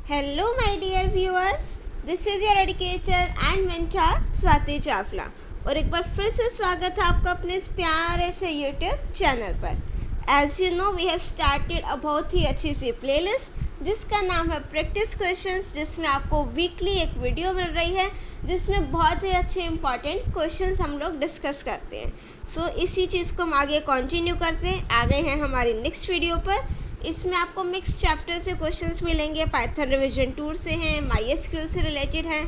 Hello my dear viewers, this is your educator and mentor Swati Chawla और एक बार फिर से स्वागत है आपका अपने इस प्यारे से YouTube चैनल पर। As you know, we have started a बहुत ही अच्छी सी प्लेलिस्ट जिसका नाम है प्रैक्टिस क्वेश्चंस, जिसमें आपको वीकली एक वीडियो मिल रही है जिसमें बहुत ही अच्छे इंपॉर्टेंट क्वेश्चंस हम लोग डिस्कस करते हैं। सो इसी चीज़ को हम आगे कंटिन्यू करते हैं। आ गए हैं हमारी नेक्स्ट वीडियो पर। इसमें आपको मिक्स चैप्टर से क्वेश्चंस मिलेंगे, पाइथन रिवीजन टूर से हैं, MySQL से रिलेटेड हैं।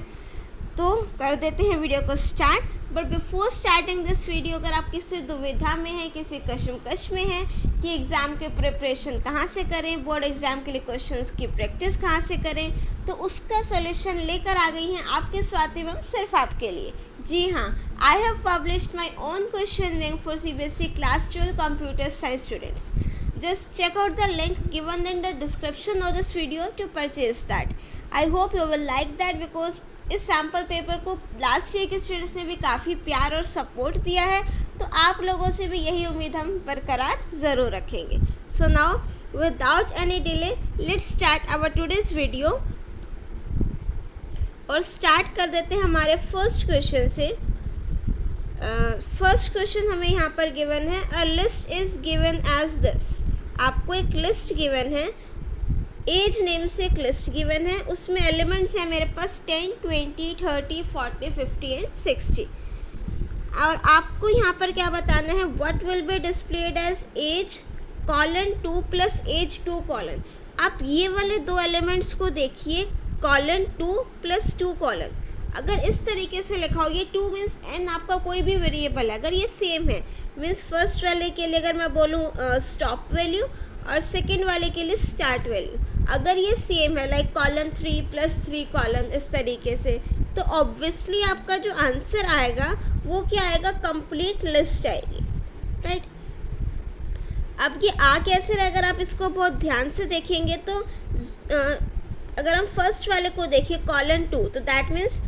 तो कर देते हैं वीडियो को start. But before starting this video, अगर आप किसी दुविधा में हैं, किसी कश्मकश में हैं कि एग्ज़ाम की प्रिपरेशन कहाँ से करें, बोर्ड एग्ज़ाम के लिए क्वेश्चंस की प्रैक्टिस कहाँ से करें, तो उसका सॉल्यूशन लेकर आ गई हैं आपके स्वाति मैम सिर्फ आपके लिए। जी हाँ, I have published my own question bank for CBSE class 12 computer science students. Just check out the link given in the description of this video to purchase that. I hope you will like that because इस sample paper को last year के students ने भी काफ़ी प्यार और support दिया है, तो आप लोगों से भी यही उम्मीद हम बरकरार ज़रूर रखेंगे। So now without any delay let's start our today's video और स्टार्ट कर देते हैं हमारे फर्स्ट क्वेश्चन से। फर्स्ट क्वेश्चन हमें यहाँ पर गिवन है, a list is given as this. आपको एक लिस्ट गिवन है, एज नेम से एक लिस्ट गिवन है, उसमें एलिमेंट्स हैं मेरे पास 10, 20, 30, 40, 50 एंड 60। और आपको यहाँ पर क्या बताना है, what will be displayed as age colon 2 plus age 2 colon. आप ये वाले दो एलिमेंट्स को देखिए, कॉलन 2 प्लस 2 कॉलन। अगर इस तरीके से लिखा हो, ये 2 मीन्स n आपका कोई भी वेरिएबल है, अगर ये सेम है मीन्स फर्स्ट वाले के लिए अगर मैं बोलूँ स्टॉप वैल्यू और सेकंड वाले के लिए स्टार्ट वैल्यू, अगर ये सेम है लाइक कॉलन 3 प्लस 3 कॉलन इस तरीके से, तो ऑब्वियसली आपका जो आंसर आएगा वो क्या आएगा, कंप्लीट लिस्ट आएगी, राइट। अब ये आ कैसे रहा, अगर आप इसको बहुत ध्यान से देखेंगे तो अगर हम फर्स्ट वाले को देखिए कॉलन 2, तो दैट मीन्स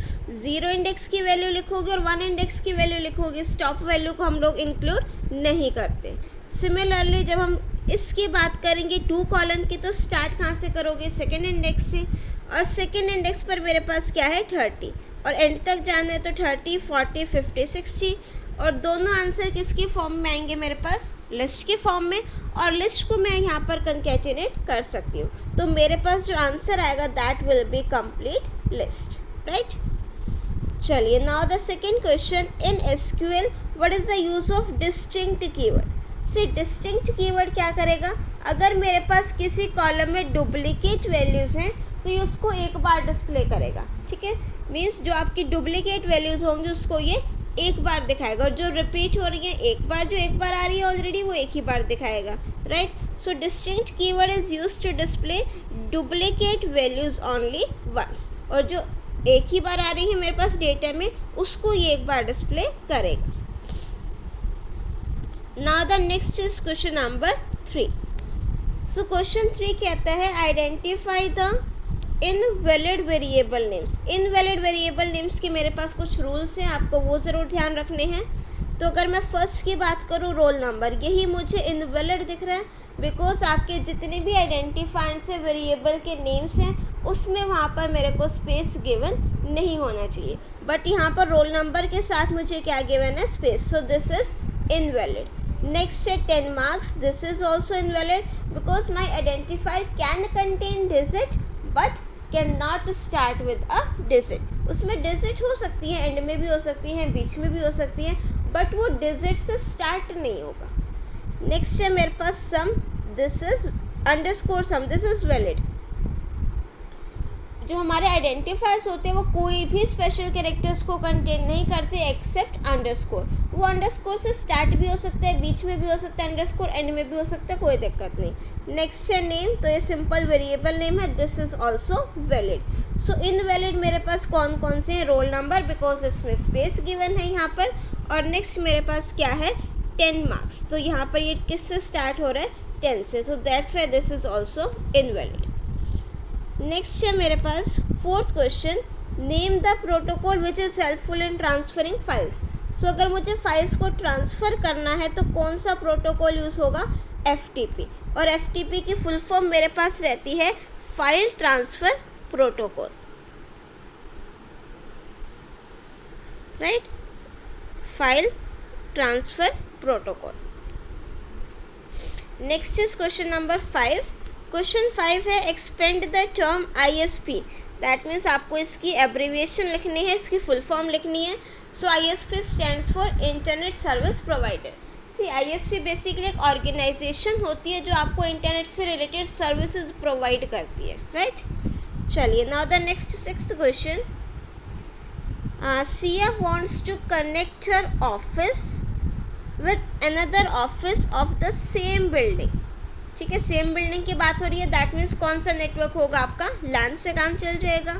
0 इंडेक्स की वैल्यू लिखोगे और 1 इंडेक्स की वैल्यू लिखोगे, स्टॉप वैल्यू को हम लोग इंक्लूड नहीं करते। सिमिलरली जब हम इसकी बात करेंगे 2 कॉलन की, तो स्टार्ट कहाँ से करोगे, सेकेंड इंडेक्स से, और सेकेंड इंडेक्स पर मेरे पास क्या है 30, और एंड तक जाना है तो 30, 40, 50, 60, और दोनों आंसर किसकी फॉर्म में आएंगे मेरे पास, लिस्ट की फॉर्म में, और लिस्ट को मैं यहाँ पर कंकैटिनेट कर सकती हूँ, तो मेरे पास जो आंसर आएगा that will be complete list, right. चलिए now the second question, in SQL what is the use of distinct keyword. See distinct keyword क्या करेगा, अगर मेरे पास किसी कॉलम में डुप्लीकेट वैल्यूज़ हैं तो ये उसको एक बार डिस्प्ले करेगा, ठीक है। मीन्स जो आपकी डुप्लीकेट वैल्यूज़ होंगी उसको ये एक बार दिखाएगा, और जो रिपीट हो रही है एक बार, जो एक बार आ रही है ऑलरेडी वो एक ही बार दिखाएगा, right. So distinct keyword is used to display duplicate values only once, और जो एक ही बार आ रही है मेरे पास डेटा में उसको ये एक बार डिस्प्ले करेगा। Now the next is question number 3। So question 3 कहता है, identify the invalid variable names. Invalid variable names के मेरे पास कुछ रूल्स हैं, आपको वो ज़रूर ध्यान रखने हैं। तो अगर मैं फर्स्ट की बात करूँ, रोल नंबर, यही मुझे इनवैलिड दिख रहा है बिकॉज आपके जितने भी आइडेंटिफाइंड से वेरिएबल के नेम्स हैं उसमें वहाँ पर मेरे को स्पेस गिवन नहीं होना चाहिए, बट यहाँ पर रोल नंबर के साथ मुझे क्या गिवन है, space, so this is invalid. Next है 10 marks, this is also invalid because my identifier can contain digit but can not start with a digit. उसमें डिजिट हो सकती है, एंड में भी हो सकती हैं, बीच में भी हो सकती हैं, बट वो डिजिट से स्टार्ट नहीं होगा। नेक्स्ट है मेरे पास sum, this is underscore sum, this is valid. जो हमारे आइडेंटिफायर्स होते हैं वो कोई भी स्पेशल कैरेक्टर्स को कंटेन नहीं करते एक्सेप्ट अंडरस्कोर। वो अंडरस्कोर से स्टार्ट भी हो सकता है, बीच में भी हो सकता है अंडरस्कोर, एंड में भी हो सकता है, कोई दिक्कत नहीं। नेक्स्ट है नेम, तो ये सिंपल वेरिएबल नेम है, this is also valid. So invalid मेरे पास कौन कौन से हैं, रोल नंबर बिकॉज इसमें स्पेस गिवन है यहाँ पर, और नेक्स्ट मेरे पास क्या है 10 मार्क्स, तो यहाँ पर ये किससे स्टार्ट हो रहा है, 10 से, so that's why this is also invalid. Next है मेरे पास fourth question, name the protocol which is helpful in transferring files. So अगर मुझे फाइल्स को ट्रांसफ़र करना है तो कौन सा प्रोटोकॉल यूज़ होगा, FTP, और FTP की फुल फॉर्म मेरे पास रहती है file transfer protocol, right, file transfer protocol. Next is question number 5। Question 5 है expand the term ISP, that means आपको इसकी एब्रीविएशन लिखनी है, इसकी फुल फॉर्म लिखनी है। So ISP stands for internet service provider. See ISP basically एक organisation होती है जो आपको इंटरनेट से रिलेटेड सर्विसेज प्रोवाइड करती है, राइट। चलिए, now the next 6th question. Sia wants to connect her office with another office of the same building। ठीक है, सेम बिल्डिंग की बात हो रही है, दैट मीन्स कौन सा नेटवर्क होगा आपका, LAN से काम चल जाएगा।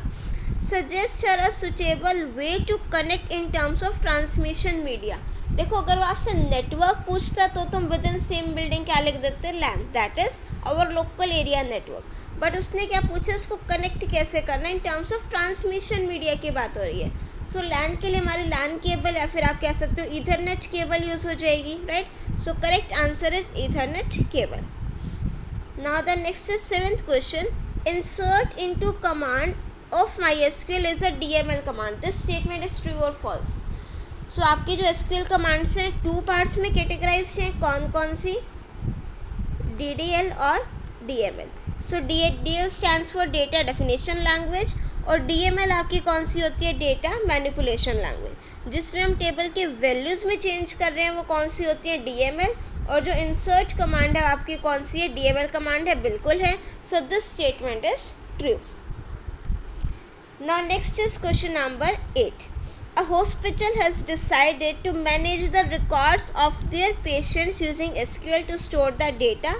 Suggest her a suitable way to connect in terms of transmission media. देखो, अगर वो आपसे नेटवर्क पूछता तो तुम विद इन सेम बिल्डिंग क्या लिख देते, LAN, that is our local area network. But उसने क्या पूछा, उसको कनेक्ट कैसे करना, in terms of transmission media की बात हो रही है। सो LAN के लिए हमारी LAN केबल या फिर आप कह सकते हो ईथरनेट केबल यूज हो जाएगी, right. So correct answer is Ethernet cable. Now the next is 7th question. Insert into command of MySQL is a DML command, this statement is true और false. सो आपकी जो SQL कमांड्स हैं 2 parts में categorise हैं, कौन कौन सी, DDL और DML। So DL stands for data definition language और DML आपकी कौन सी होती है, डेटा मैनिपुलेशन लैंग्वेज। जिसमें हम टेबल के वैल्यूज़ में चेंज कर रहे हैं वो कौन सी होती है, DML। और जो इंसर्ट कमांड है आपकी कौन सी है, DML कमांड है, बिल्कुल है। So this statement is true. Now next is question number 8। A hospital has decided to manage the records of their patients using SQL to store the data.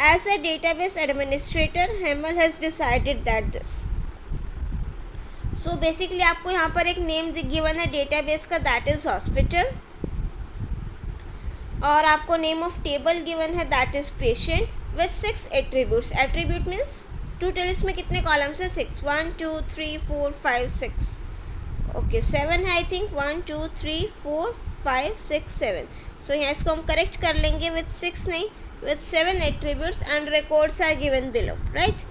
As a database administrator, Hamel has decided that this. So basically आपको यहाँ पर एक name given है database का, that is hospital, और आपको name of table given है, that is patient, with 6 attributes. Attribute means total इसमें कितने कॉलम्स है, 6, 1 2 3 4 5 6, ओके 7 है आई थिंक, 1 2 3 4 5 6 7। सो यहाँ इसको हम करेक्ट कर लेंगे, विथ 6 नहीं, with 7 attributes and records are given below, right.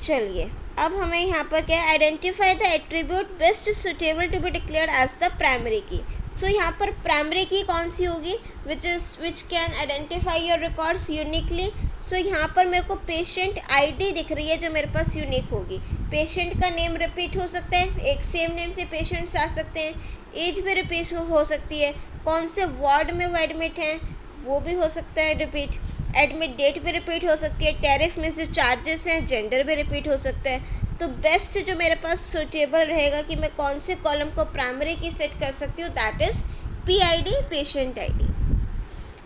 चलिए, अब हमें यहाँ पर क्या है, identify the attribute best suitable to be declared as the primary key. So यहाँ पर प्राइमरी की कौन सी होगी, which can identify your records uniquely. So यहाँ पर मेरे को पेशेंट ID दिख रही है जो मेरे पास यूनिक होगी। पेशेंट का नेम रिपीट हो सकता है, एक सेम नेम से पेशेंट्स आ सकते हैं, एज भी रिपीट हो सकती है, कौन से वार्ड में वो एडमिट हैं वो भी हो सकता है रिपीट, एडमिट डेट भी रिपीट हो सकती है, टैरिफ में जो चार्जेस हैं, जेंडर भी रिपीट हो सकता है। तो बेस्ट जो मेरे पास सुटेबल रहेगा कि मैं कौन से कॉलम को प्राइमरी की सेट कर सकती हूँ, that is PID, patient ID।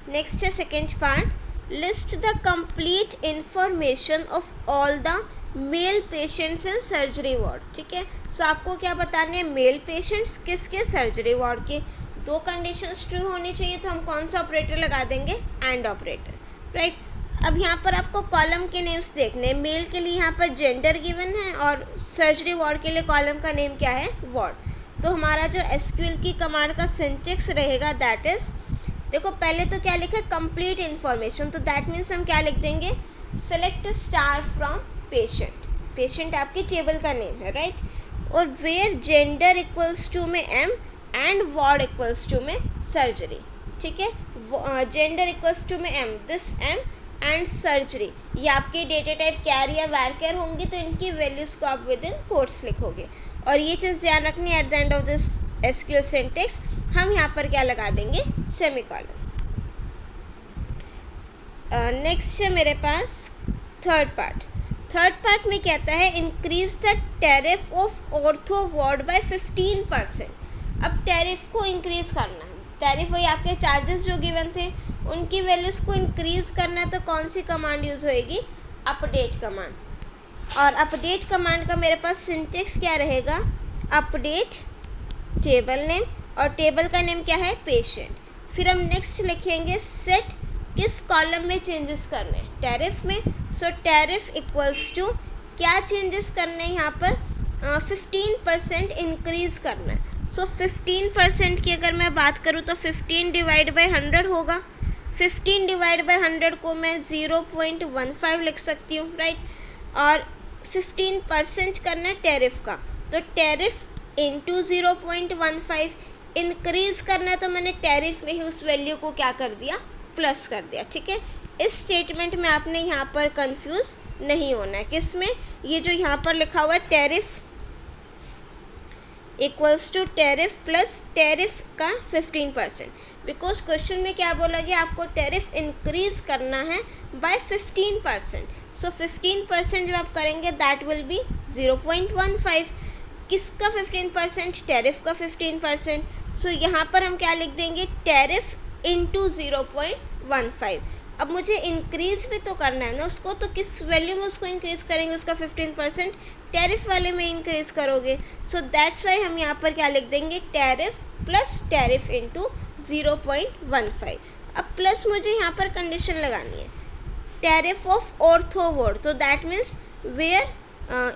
Next है second part, list the complete information of all the male patients in surgery ward. ठीक है, सो आपको क्या बताने हैं, मेल पेशेंट्स किसके, सर्जरी वार्ड के। 2 कंडीशंस ट्रू होनी चाहिए, तो हम कौन सा ऑपरेटर लगा देंगे, एंड ऑपरेटर, राइट। अब यहाँ पर आपको कॉलम के नेम्स देखने हैं, मेल के लिए यहाँ पर जेंडर गिवन है और सर्जरी वार्ड के लिए कॉलम का नेम क्या है, वार्ड। तो हमारा जो SQL की कमांड का सिंटेक्स रहेगा, दैट इज, देखो पहले तो क्या लिखा है, कंप्लीट इन्फॉर्मेशन, तो दैट मीन्स हम क्या लिख देंगे, select star from patient. Patient आपकी टेबल का नेम है, राइट। और वेयर जेंडर इक्वल्स टू में M and ward equals to में सर्जरी। ठीक है, जेंडर इक्वल्स टू में M, this M and surgery, ये आपकी डेटा टाइप कैर या वैरकेर होंगी, तो इनकी वैल्यूज़ को आप विद इन कोट्स लिखोगे। और ये चीज़ ध्यान रखनी है, at the end of this SQL syntax हम यहाँ पर क्या लगा देंगे, सेमीकोलन। नेक्स्ट है मेरे पास थर्ड पार्ट में कहता है, increase the tariff of ortho ward by 15%। अब टैरिफ को इंक्रीज करना है, टैरिफ वही आपके चार्जेस जो गिवन थे उनकी वैल्यूज़ को इंक्रीज करना है, तो कौन सी कमांड यूज़ होएगी, अपडेट कमांड। और अपडेट कमांड का मेरे पास सिंटेक्स क्या रहेगा, अपडेट टेबल नेम, और टेबल का नेम क्या है, पेशेंट। फिर हम नेक्स्ट लिखेंगे सेट किस कॉलम में चेंजेस करने हैं, टैरिफ में। सो टैरिफ इक्वल्स टू क्या चेंजेस करने हैं यहाँ पर, 15% इंक्रीज करना है। सो 15% की अगर मैं बात करूँ तो 15 डिवाइड बाई 100 होगा। 15 डिवाइड बाई 100 को मैं 0.15 लिख सकती हूँ, राइट। और 15% करना है टैरिफ का, तो टैरिफ इंटू 0.15 इंक्रीज करना है, तो मैंने टैरिफ में ही उस वैल्यू को क्या कर दिया, प्लस कर दिया। ठीक है, इस स्टेटमेंट में आपने यहाँ पर कंफ्यूज नहीं होना है। किसमें, ये जो यहाँ पर लिखा हुआ है tariff equals to tariff plus tariff का 15%, बिकॉज क्वेश्चन में क्या बोला गया, आपको टैरिफ इंक्रीज करना है बाय 15%। सो 15% जब आप करेंगे दैट विल बी 0.15। किसका 15%, टैरिफ का 15%। सो यहाँ पर हम क्या लिख देंगे, टैरिफ इंटू 0.15। अब मुझे इंक्रीज भी तो करना है ना उसको, तो किस वैल्यू में उसको इंक्रीज करेंगे, उसका 15% टैरिफ वाले में इंक्रीज करोगे। सो दैट्स वाई हम यहाँ पर क्या लिख देंगे, टैरिफ प्लस टैरिफ इंटू 0.15। अब प्लस मुझे यहाँ पर कंडीशन लगानी है, टैरिफ ऑफ ऑर्थो वार्ड, तो that means where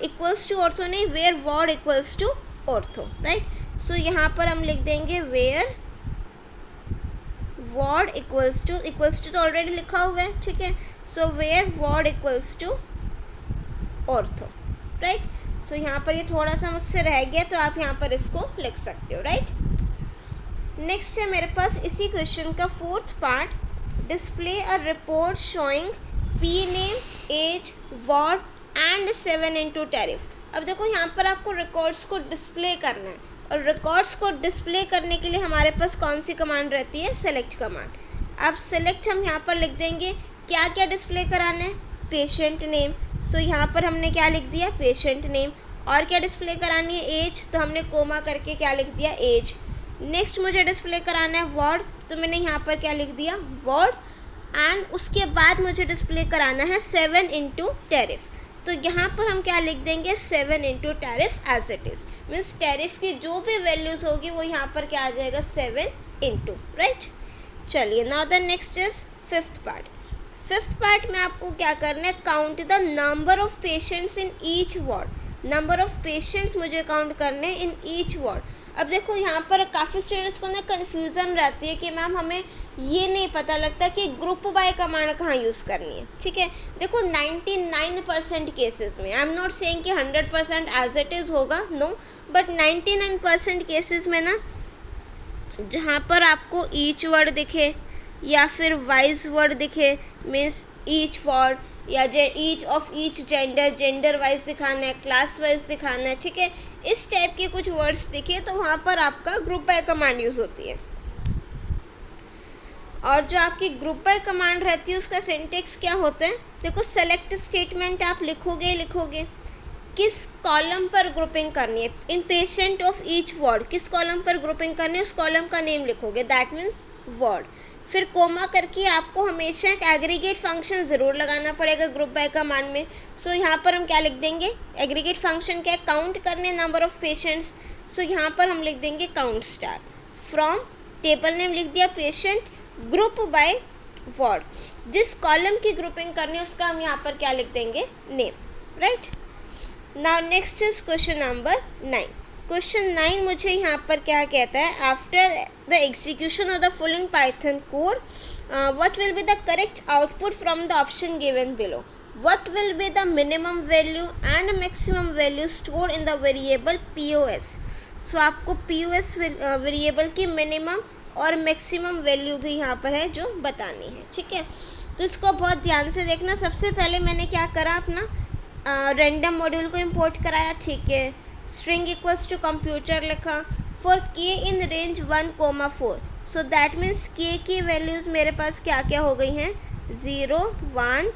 equals to ortho नहीं, where ward equals to ortho, right. So यहाँ पर हम लिख देंगे वेयर वार्ड इक्वल्स टू तो ऑलरेडी लिखा हुआ है, ठीक है। So where ward equals to ortho, right. So यहाँ पर ये थोड़ा सा मुझसे रह गया, तो आप यहाँ पर इसको लिख सकते हो, राइट। नेक्स्ट है मेरे पास इसी क्वेश्चन का fourth part, display a report showing P name, age, ward and 7 into tariff. अब देखो यहाँ पर आपको रिकॉर्ड्स को डिस्प्ले करना है, और रिकॉर्ड्स को डिस्प्ले करने के लिए हमारे पास कौन सी कमांड रहती है, सेलेक्ट कमांड। अब सेलेक्ट हम यहाँ पर लिख देंगे क्या क्या डिस्प्ले कराना है, पेशेंट नेम। सो यहाँ पर हमने क्या लिख दिया, पेशेंट नेम। और क्या डिस्प्ले करानी है, एज, तो हमने कोमा करके क्या लिख दिया, एज। नेक्स्ट मुझे डिस्प्ले कराना है वार्ड, तो मैंने यहाँ पर क्या लिख दिया, वार्ड। एंड उसके बाद मुझे डिस्प्ले कराना है 7 इंटू टैरिफ, तो यहाँ पर हम क्या लिख देंगे, 7 into tariff as it is. Means tariff की जो भी वैल्यूज़ होगी वो यहाँ पर क्या आ जाएगा, 7 इंटू, राइट। चलिए now the next is fifth part. Fifth part में आपको क्या करना है, count the number of patients in each ward. Number of patients मुझे काउंट करने इन ईच वार्ड। अब देखो यहाँ पर काफ़ी स्टूडेंट्स को ना कन्फ्यूज़न रहती है कि मैम हमें ये नहीं पता लगता कि ग्रुप बाय कमांड कहाँ यूज़ करनी है। ठीक है, देखो 99% केसेस में, आई एम नॉट सेइंग कि 100% एज इट इज़ होगा, नो, बट 99% केसेस में ना जहाँ पर आपको ईच वर्ड दिखे या फिर वाइज वर्ड दिखे, मीन्स ईच वर्ड या each of each gender, gender wise दिखाना है, क्लास वाइज दिखाना है, ठीक है, इस टाइप के कुछ वर्ड्स दिखे तो वहाँ पर आपका ग्रुप बाय कमांड यूज़ होती है। और जो आपकी ग्रुप बाय कमांड रहती है उसका सिंटेक्स क्या होता है, देखो सेलेक्ट स्टेटमेंट आप लिखोगे किस कॉलम पर ग्रुपिंग करनी है, इन पेशेंट ऑफ ईच वार्ड किस कॉलम पर ग्रुपिंग करनी है, उस कॉलम का नेम लिखोगे, दैट मीन्स वार्ड। फिर कोमा करके आपको हमेशा एक एग्रीगेट फंक्शन ज़रूर लगाना पड़ेगा ग्रुप बाय कमांड में। सो यहाँ पर हम क्या लिख देंगे, एग्रीगेट फंक्शन क्या है, काउंट करने नंबर ऑफ पेशेंट्स। सो यहाँ पर हम लिख देंगे count star, from table name लिख दिया पेशेंट, ग्रुप बाय वार्ड, जिस कॉलम की ग्रुपिंग करनी है उसका हम यहाँ पर क्या लिख देंगे, name, right. Now next is question number 9। Question 9 मुझे यहाँ पर क्या कहता है, after the execution of the following Python code what will be the correct output from the option given below, what will be the minimum value and maximum value stored in the variable POS। सो आपको POS variable की minimum और maximum value भी यहाँ पर है जो बतानी है, ठीक है। तो इसको बहुत ध्यान से देखना। सबसे पहले मैंने क्या करा, अपना रैंडम मॉड्यूल को इंपोर्ट कराया, ठीक है, स्ट्रिंग इक्वल्स टू कंप्यूटर लिखा, for k in range 1,4। So that means k की वैल्यूज़ मेरे पास क्या क्या हो गई हैं, 0, 1,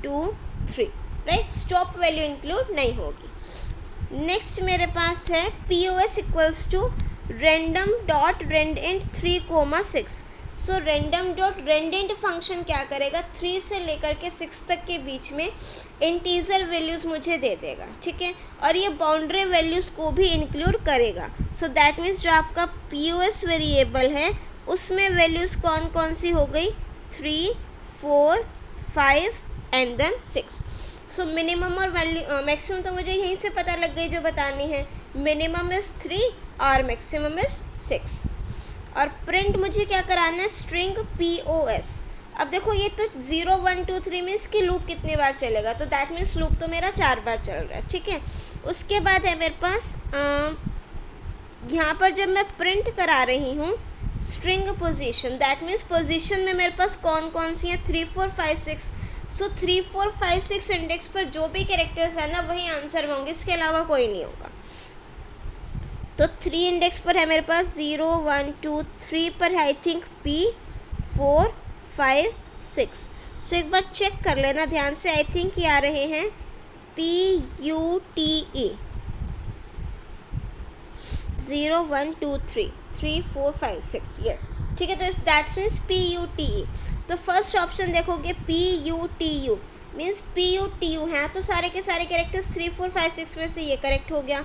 2, 3, राइट, स्टॉप वैल्यू इंक्लूड नहीं होगी। नेक्स्ट मेरे पास है POS equals to random dot randint 3,6। So random dot randint function क्या करेगा, 3 से लेकर के 6 तक के बीच में इंटीजर वैल्यूज़ मुझे दे देगा, ठीक है, और ये बाउंड्री वैल्यूज़ को भी इंक्लूड करेगा। सो दैट मीन्स जो आपका POS वेरिएबल है उसमें वैल्यूज़ कौन कौन सी हो गई, 3, 4, 5 एंड देन 6। सो मिनिमम और वैल्यू मैक्सिमम तो मुझे यहीं से पता लग गई जो बतानी है, मिनिमम इज़ 3 और मैक्सिमम इज़ 6। और प्रिंट मुझे क्या कराना है, स्ट्रिंग POS। अब देखो ये तो 0 1 2 3 मीन्स कि लूप कितनी बार चलेगा, तो दैट मीन्स लूप तो मेरा 4 बार चल रहा है, ठीक है। उसके बाद है मेरे पास यहाँ पर जब मैं प्रिंट करा रही हूँ string position, that means position में मेरे पास कौन कौन सी हैं, 3 4 5 6। सो 3 4 5 6 इंडेक्स पर जो भी कैरेक्टर्स है ना वही आंसर होंगे, इसके अलावा कोई नहीं होगा। तो 3 इंडेक्स पर है मेरे पास 0 1 2 3 पर है आई थिंक P 4 5 6। सो एक बार चेक कर लेना ध्यान से, आई थिंक ये आ रहे हैं PUTE 0 1 2 3 3 4 5 6, यस ठीक है। तो दैट मीन्स PUTE। तो फर्स्ट ऑप्शन देखोगे PUTU मीन्स PUTU हैं, तो सारे के सारे कैरेक्टर्स 3 4 5 6 में से ये करेक्ट हो गया।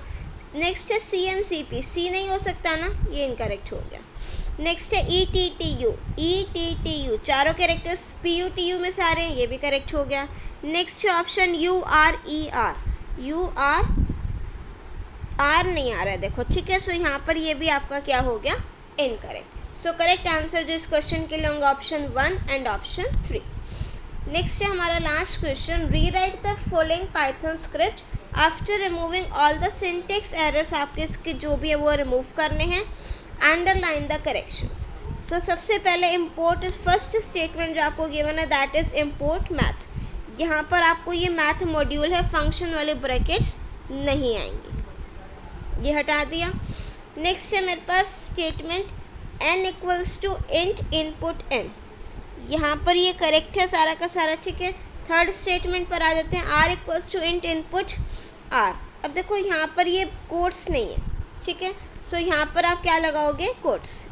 नेक्स्ट है CMCP, C नहीं हो सकता ना, ये इनकरेक्ट हो गया। नेक्स्ट है ETTU, चारों कैरेक्टर्स PUTU में से आ रहे हैं, ये भी करेक्ट हो गया। नेक्स्ट है ऑप्शन URER, R नहीं आ रहा है देखो, ठीक है। सो यहाँ पर ये भी आपका क्या हो गया, इनकरेक्ट। सो करेक्ट आंसर जो इस क्वेश्चन के लिए होंगे ऑप्शन 1 एंड ऑप्शन 3। नेक्स्ट है हमारा last question, rewrite the following python script after removing all the syntax errors. आपके इसके जो भी है वो रिमूव करने हैं। Underline the corrections. सो सबसे पहले इम्पोर्ट, फर्स्ट स्टेटमेंट जो आपको गिवन है दैट इज इम्पोर्ट मैथ। यहाँ पर आपको ये मैथ मॉड्यूल है, फंक्शन वाले ब्रैकेट्स नहीं आएंगे, ये हटा दिया। नेक्स्ट है मेरे पास statement n equals to int input n, यहाँ पर ये करेक्ट है सारा का सारा, ठीक है। थर्ड स्टेटमेंट पर आ जाते हैं, r equals to int input r। अब देखो यहाँ पर ये कोट्स नहीं है, ठीक है। सो यहाँ पर आप क्या लगाओगे, कोट्स।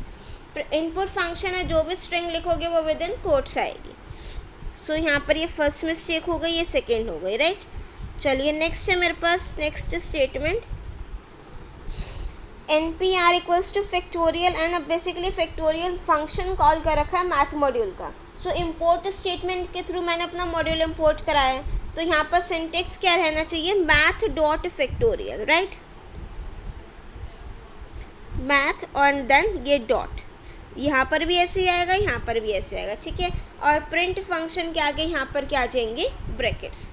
इनपुट फंक्शन है, जो भी स्ट्रिंग लिखोगे वो विद इन कोट्स आएगी। सो यहाँ पर ये फर्स्ट मिस्टेक हो गई, ये सेकेंड हो गई, राइट। चलिए नेक्स्ट है मेरे पास next statement NPR equals to factorial एंड। अब बेसिकली फैक्टोरियल फंक्शन कॉल कर रखा है मैथ मॉड्यूल का। सो इम्पोर्ट स्टेटमेंट के थ्रू मैंने अपना मॉड्यूल इम्पोर्ट कराया है, तो यहाँ पर सिंटेक्स क्या रहना चाहिए, math dot factorial, right, math और देन ये डॉट, यहाँ पर भी ऐसे ही आएगा, यहाँ पर भी ऐसे आएगा, ठीक है। और प्रिंट फंक्शन के आगे यहाँ पर क्या आ जाएंगे, ब्रैकेट्स।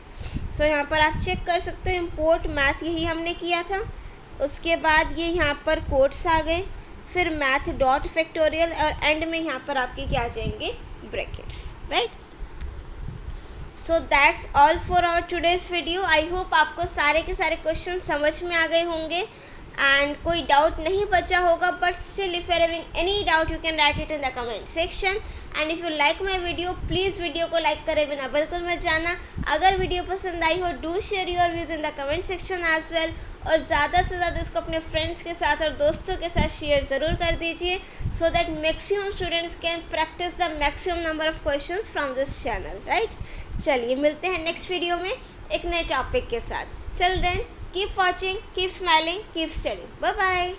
सो यहाँ पर आप चेक कर सकते हो, इम्पोर्ट मैथ यही हमने किया था। उसके बाद ये यहाँ पर कोट्स आ गए, फिर मैथ डॉट फैक्टोरियल और एंड में यहाँ पर आपके क्या आ जाएंगे, brackets, right. So that's all for our today's video. I hope आपको सारे के सारे क्वेश्चन समझ में आ गए होंगे एंड कोई डाउट नहीं बचा होगा, but still if you are having any doubt you can write it in the comment section. And if you like my video please video को लाइक करे बिना बिल्कुल मत जाना। अगर वीडियो पसंद आई हो do share your views in the comment section as well, और ज़्यादा से ज़्यादा इसको अपने फ्रेंड्स के साथ और दोस्तों के साथ शेयर ज़रूर कर दीजिए, so that maximum students can practice the maximum number of questions from this channel, right. चलिए मिलते हैं नेक्स्ट वीडियो में एक नए टॉपिक के साथ। Till then keep watching, keep smiling, keep studying, bye bye.